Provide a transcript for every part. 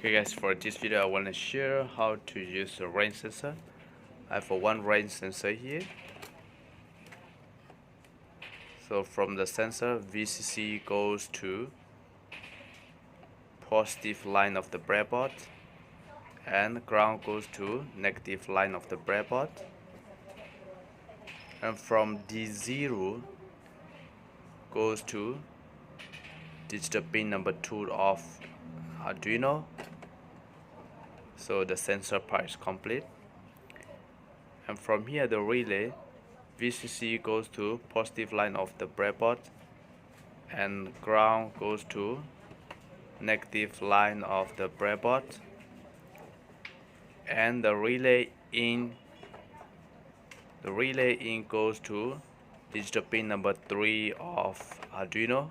Okay guys, for this video I want to share how to use the rain sensor. I have one rain sensor here. So from the sensor, VCC goes to positive line of the breadboard and ground goes to negative line of the breadboard, and from D0 goes to digital pin number 2 of Arduino. So the sensor part is complete, and from here the relay VCC goes to positive line of the breadboard and ground goes to negative line of the breadboard, and the relay in goes to digital pin number 3 of Arduino.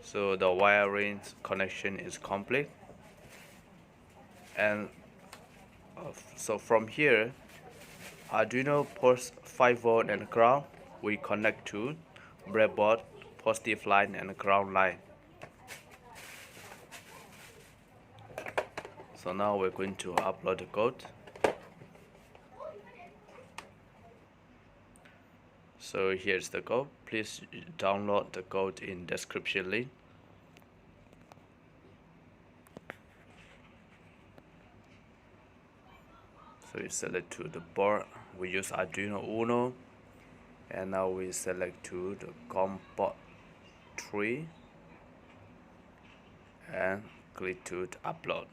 So the wiring connection is complete, and so from here Arduino ports 5V and ground we connect to breadboard positive line and ground line. So now we're going to upload the code. So here's the code. Please download the code in description link. So we select to the board. We use Arduino Uno, and now we select to the COM port 3 and click to the upload.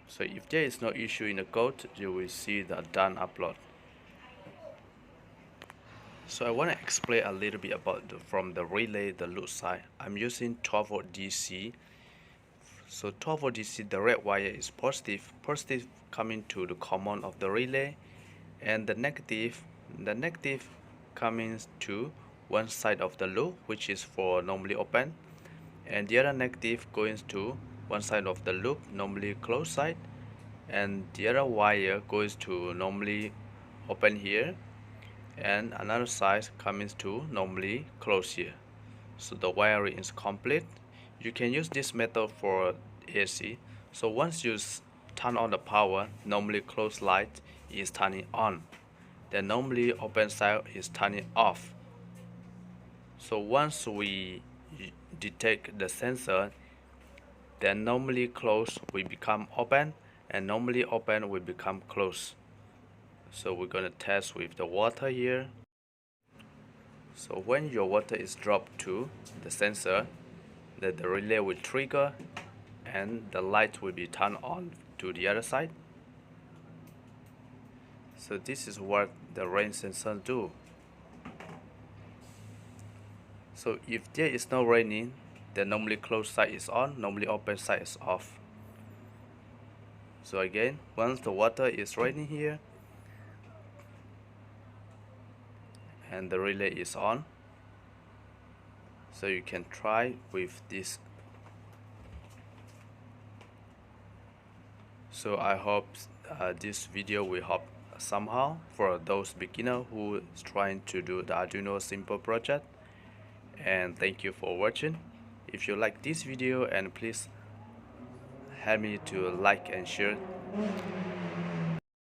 So if there is no issue in the code, you will see the done upload. So I want to explain a little bit about from the relay, the load side. I'm using 12V DC. So 12V DC, the red wire is positive coming to the common of the relay, and the negative coming to one side of the loop, which is for normally open, and the other negative goes to one side of the loop, normally closed side, and the other wire goes to normally open here, and another side comes to normally close here. So the wiring is complete. You can use this method for AC. So once you turn on the power, normally closed light is turning on, then normally open side is turning off. So once we detect the sensor, then normally closed will become open, and normally open will become closed. So we're going to test with the water here. So when your water is dropped to the sensor, the relay will trigger and the light will be turned on to the other side. So this is what the rain sensor do. So if there is no raining, then normally closed side is on, normally open side is off. So again, once the water is raining here and the relay is on, so you can try with this. So I hope this video will help somehow for those beginners who is trying to do the Arduino simple project. And thank you for watching. If you like this video, and please help me to like and share.